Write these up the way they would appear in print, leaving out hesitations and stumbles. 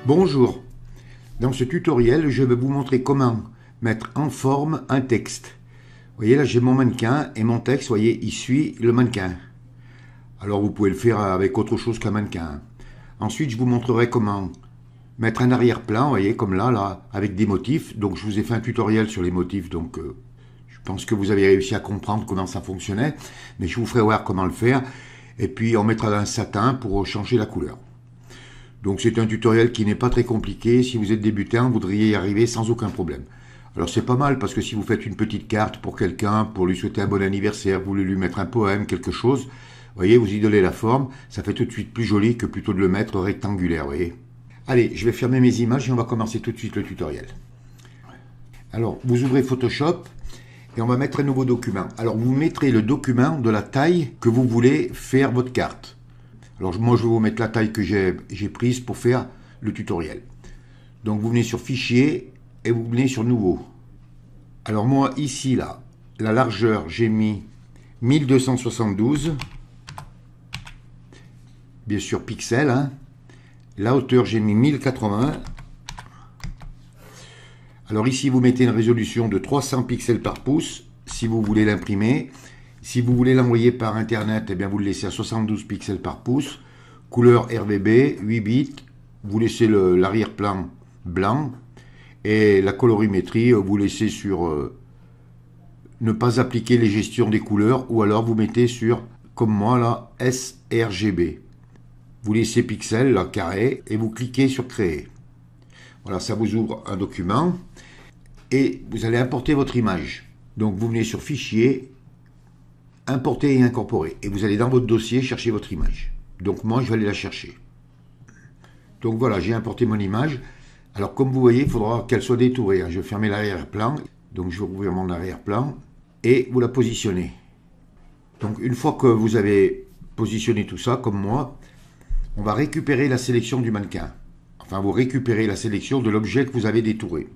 Bonjour, dans ce tutoriel je vais vous montrer comment mettre en forme un texte. Vous voyez là j'ai mon mannequin et mon texte, vous voyez, il suit le mannequin. Alors vous pouvez le faire avec autre chose qu'un mannequin. Ensuite je vous montrerai comment mettre un arrière-plan, vous voyez, comme là, avec des motifs. Donc je vous ai fait un tutoriel sur les motifs, donc je pense que vous avez réussi à comprendre comment ça fonctionnait. Mais je vous ferai voir comment le faire. Et puis on mettra un satin pour changer la couleur. Donc c'est un tutoriel qui n'est pas très compliqué. Si vous êtes débutant, vous voudriez y arriver sans aucun problème. Alors c'est pas mal parce que si vous faites une petite carte pour quelqu'un, pour lui souhaiter un bon anniversaire, vous voulez lui mettre un poème, quelque chose, vous voyez, vous idolez la forme, ça fait tout de suite plus joli que plutôt de le mettre rectangulaire, vous voyez. Allez, je vais fermer mes images et on va commencer tout de suite le tutoriel. Alors, vous ouvrez Photoshop et on va mettre un nouveau document. Alors, vous mettrez le document de la taille que vous voulez faire votre carte. Alors moi je vais vous mettre la taille que j'ai prise pour faire le tutoriel. Donc vous venez sur Fichier et vous venez sur Nouveau. Alors moi ici là, la largeur j'ai mis 1272. Bien sûr pixels. Hein. La hauteur j'ai mis 1080. Alors ici vous mettez une résolution de 300 pixels par pouce si vous voulez l'imprimer. Si vous voulez l'envoyer par internet, eh bien vous le laissez à 72 pixels par pouce. Couleur RGB, 8 bits. Vous laissez l'arrière-plan blanc. Et la colorimétrie, vous laissez sur ne pas appliquer les gestions des couleurs. Ou alors vous mettez sur, comme moi là, sRGB. Vous laissez pixels, là, carré. Et vous cliquez sur créer. Voilà, ça vous ouvre un document. Et vous allez importer votre image. Donc vous venez sur Fichier, Importer et incorporer. Et vous allez dans votre dossier chercher votre image. Donc moi, je vais aller la chercher. Donc voilà, j'ai importé mon image. Alors comme vous voyez, il faudra qu'elle soit détourée. Je vais fermer l'arrière-plan. Donc je vais ouvrir mon arrière-plan. Et vous la positionnez. Donc une fois que vous avez positionné tout ça, comme moi, on va récupérer la sélection du mannequin. Enfin, vous récupérez la sélection de l'objet que vous avez détouré.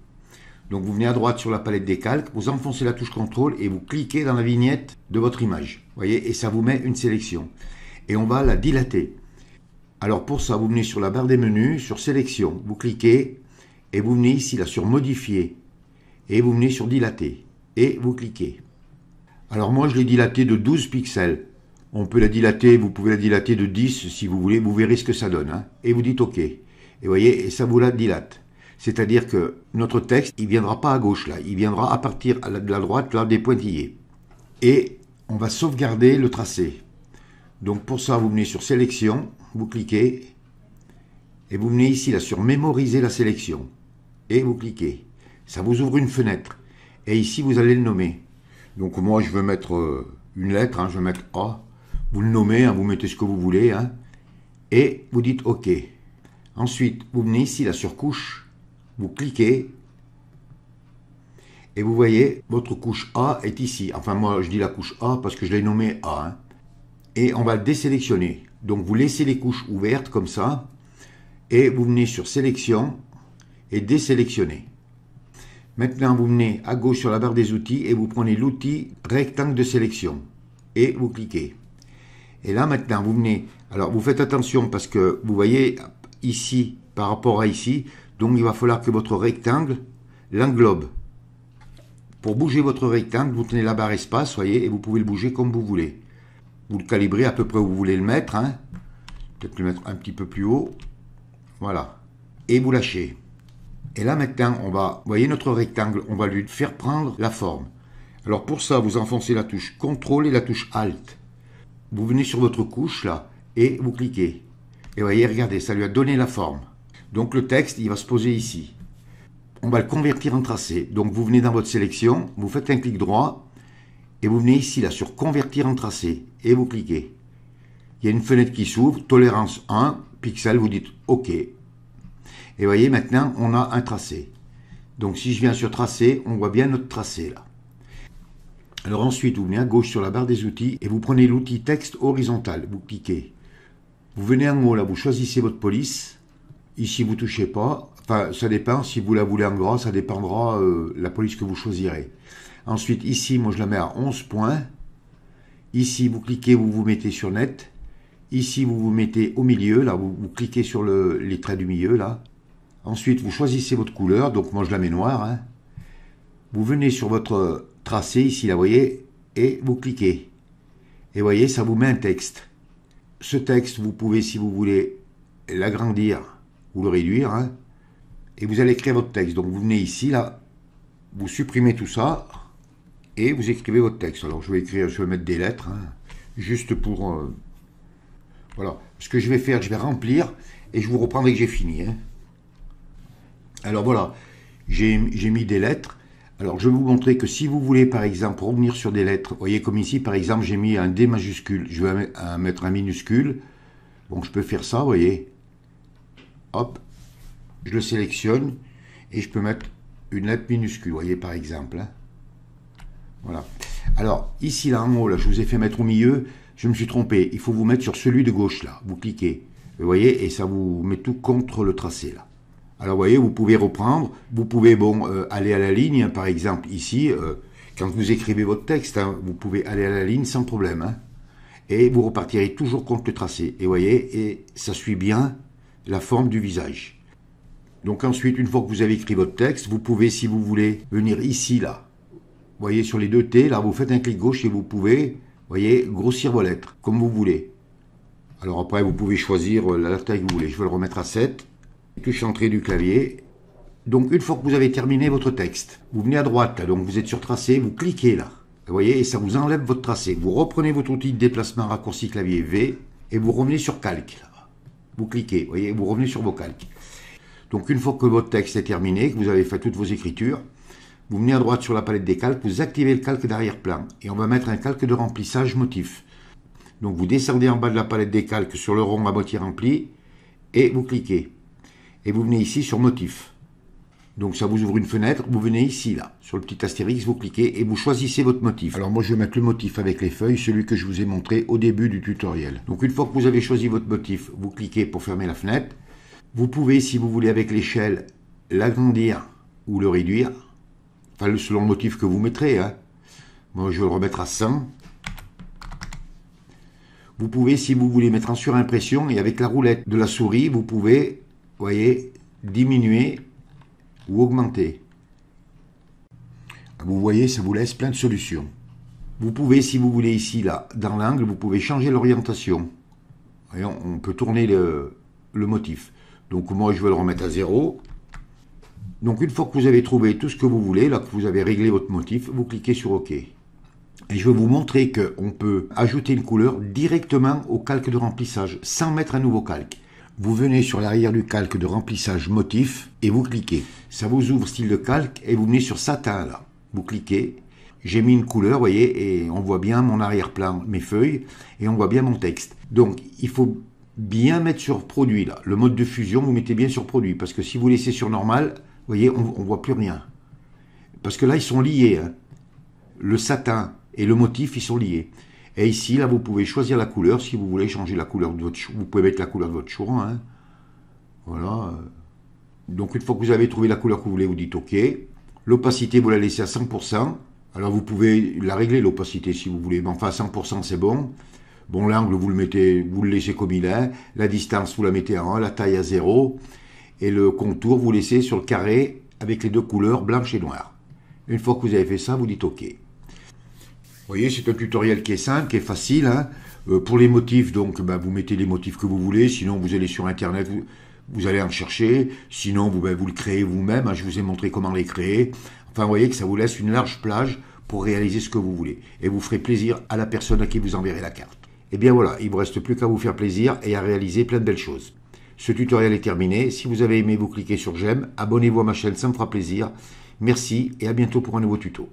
Donc vous venez à droite sur la palette des calques, vous enfoncez la touche CTRL et vous cliquez dans la vignette de votre image. Vous voyez, et ça vous met une sélection. Et on va la dilater. Alors pour ça, vous venez sur la barre des menus, sur Sélection, vous cliquez et vous venez ici là sur Modifier. Et vous venez sur Dilater. Et vous cliquez. Alors moi je l'ai dilaté de 12 pixels. On peut la dilater, vous pouvez la dilater de 10 si vous voulez, vous verrez ce que ça donne. Hein. Et vous dites OK. Et vous voyez, et ça vous la dilate. C'est-à-dire que notre texte, il ne viendra pas à gauche là, il viendra à partir de la droite là des pointillés. Et on va sauvegarder le tracé. Donc pour ça, vous venez sur Sélection, vous cliquez, et vous venez ici là sur Mémoriser la sélection. Et vous cliquez. Ça vous ouvre une fenêtre. Et ici, vous allez le nommer. Donc moi, je veux mettre une lettre, hein, je vais mettre A. Vous le nommez, hein, vous mettez ce que vous voulez. Hein, et vous dites OK. Ensuite, vous venez ici là sur Couche. Vous cliquez et vous voyez, votre couche A est ici. Enfin, moi, je dis la couche A parce que je l'ai nommée A. Hein. Et on va le désélectionner. Donc, vous laissez les couches ouvertes comme ça et vous venez sur Sélection et Désélectionner. Maintenant, vous venez à gauche sur la barre des outils et vous prenez l'outil rectangle de sélection et vous cliquez. Et là, maintenant, vous venez... Alors, vous faites attention parce que vous voyez ici, par rapport à ici... Donc il va falloir que votre rectangle l'englobe. Pour bouger votre rectangle, vous tenez la barre espace, voyez, et vous pouvez le bouger comme vous voulez. Vous le calibrez à peu près où vous voulez le mettre. Hein. Peut-être le mettre un petit peu plus haut. Voilà. Et vous lâchez. Et là maintenant, on va, vous voyez notre rectangle, on va lui faire prendre la forme. Alors pour ça, vous enfoncez la touche CTRL et la touche ALT. Vous venez sur votre couche là, et vous cliquez. Et vous voyez, regardez, ça lui a donné la forme. Donc le texte, il va se poser ici. On va le convertir en tracé. Donc vous venez dans votre sélection, vous faites un clic droit, et vous venez ici là sur Convertir en tracé, et vous cliquez. Il y a une fenêtre qui s'ouvre, tolérance 1, pixel, vous dites OK. Et vous voyez, maintenant, on a un tracé. Donc si je viens sur Tracé, on voit bien notre tracé là. Alors ensuite, vous venez à gauche sur la barre des outils, et vous prenez l'outil Texte horizontal, vous cliquez. Vous venez en haut là, vous choisissez votre police. Ici, vous ne touchez pas. Enfin, ça dépend. Si vous la voulez en gras, ça dépendra la police que vous choisirez. Ensuite, ici, moi, je la mets à 11 points. Ici, vous cliquez, vous vous mettez sur Net. Ici, vous vous mettez au milieu. Là, vous cliquez sur les traits du milieu. Là. Ensuite, vous choisissez votre couleur. Donc, moi, je la mets noire. Hein. Vous venez sur votre tracé, ici, là, vous voyez, et vous cliquez. Et vous voyez, ça vous met un texte. Ce texte, vous pouvez, si vous voulez, l'agrandir ou le réduire. Hein. Et vous allez écrire votre texte. Donc, vous venez ici, là, vous supprimez tout ça, et vous écrivez votre texte. Alors, je vais mettre des lettres, hein, juste pour... voilà. Ce que je vais faire, je vais remplir, et je vous reprends dès que j'ai fini. Hein. Alors, voilà. J'ai mis des lettres. Alors, je vais vous montrer que si vous voulez, par exemple, revenir sur des lettres, vous voyez, comme ici, par exemple, j'ai mis un D majuscule. Je vais mettre un minuscule. Bon, je peux faire ça, vous voyez. Hop. Je le sélectionne, et je peux mettre une lettre minuscule, vous voyez, par exemple. Hein. Voilà. Alors, ici, là, en haut, là, je vous ai fait mettre au milieu. Je me suis trompé. Il faut vous mettre sur celui de gauche, là. Vous cliquez. Vous voyez, et ça vous met tout contre le tracé, là. Alors, vous voyez, vous pouvez reprendre. Vous pouvez, bon, aller à la ligne, hein, par exemple, ici. Quand vous écrivez votre texte, hein, vous pouvez aller à la ligne sans problème. Hein, et vous repartirez toujours contre le tracé. Et vous voyez, et ça suit bien la forme du visage. Donc ensuite, une fois que vous avez écrit votre texte, vous pouvez, si vous voulez, venir ici, là. Vous voyez, sur les deux T, là, vous faites un clic gauche et vous pouvez, vous voyez, grossir vos lettres, comme vous voulez. Alors après, vous pouvez choisir la taille que vous voulez. Je vais le remettre à 7. Touche entrée du clavier. Donc, une fois que vous avez terminé votre texte, vous venez à droite, là, donc vous êtes sur tracé, vous cliquez là. Vous voyez, et ça vous enlève votre tracé. Vous reprenez votre outil de déplacement raccourci clavier V et vous revenez sur calque. Là. Vous cliquez, vous voyez, vous revenez sur vos calques. Donc, une fois que votre texte est terminé, que vous avez fait toutes vos écritures, vous venez à droite sur la palette des calques, vous activez le calque d'arrière-plan. Et on va mettre un calque de remplissage motif. Donc, vous descendez en bas de la palette des calques sur le rond à moitié rempli et vous cliquez. Et vous venez ici sur motif. Donc, ça vous ouvre une fenêtre. Vous venez ici, là, sur le petit astérix, vous cliquez et vous choisissez votre motif. Alors, moi, je vais mettre le motif avec les feuilles, celui que je vous ai montré au début du tutoriel. Donc, une fois que vous avez choisi votre motif, vous cliquez pour fermer la fenêtre. Vous pouvez, si vous voulez, avec l'échelle, l'agrandir ou le réduire. Enfin, selon le motif que vous mettrez. Hein. Moi, je vais le remettre à 100. Vous pouvez, si vous voulez, mettre en surimpression et avec la roulette de la souris, vous pouvez, vous voyez, diminuer ou augmenter. Vous voyez, ça vous laisse plein de solutions. Vous pouvez, si vous voulez, ici, là, dans l'angle, vous pouvez changer l'orientation. On peut tourner le motif. Donc, moi, je vais le remettre à 0. Donc, une fois que vous avez trouvé tout ce que vous voulez, là, que vous avez réglé votre motif, vous cliquez sur OK. Et je vais vous montrer qu'on peut ajouter une couleur directement au calque de remplissage, sans mettre un nouveau calque. Vous venez sur l'arrière du calque de remplissage motif et vous cliquez. Ça vous ouvre style de calque et vous venez sur satin là. Vous cliquez. J'ai mis une couleur, vous voyez, et on voit bien mon arrière-plan, mes feuilles, et on voit bien mon texte. Donc, il faut bien mettre sur produit là. Le mode de fusion, vous mettez bien sur produit. Parce que si vous laissez sur normal, vous voyez, on ne voit plus rien. Parce que là, ils sont liés. Hein. Le satin et le motif, ils sont liés. Et ici, là, vous pouvez choisir la couleur. Si vous voulez changer la couleur de votre choix, vous pouvez mettre la couleur de votre choix. Hein. Voilà. Donc, une fois que vous avez trouvé la couleur que vous voulez, vous dites OK. L'opacité, vous la laissez à 100%. Alors, vous pouvez la régler, l'opacité, si vous voulez. Mais enfin, à 100%, c'est bon. Bon, l'angle, vous le laissez comme il est. La distance, vous la mettez à 1. La taille à 0. Et le contour, vous laissez sur le carré avec les deux couleurs, blanche et noire. Une fois que vous avez fait ça, vous dites OK. Vous voyez, c'est un tutoriel qui est simple, qui est facile. Hein. Pour les motifs, donc, vous mettez les motifs que vous voulez. Sinon, vous allez sur Internet, vous allez en chercher. Sinon, vous le créez vous-même. Hein. Je vous ai montré comment les créer. Enfin, vous voyez que ça vous laisse une large plage pour réaliser ce que vous voulez. Et vous ferez plaisir à la personne à qui vous enverrez la carte. Et bien voilà, il ne vous reste plus qu'à vous faire plaisir et à réaliser plein de belles choses. Ce tutoriel est terminé. Si vous avez aimé, vous cliquez sur j'aime. Abonnez-vous à ma chaîne, ça me fera plaisir. Merci et à bientôt pour un nouveau tuto.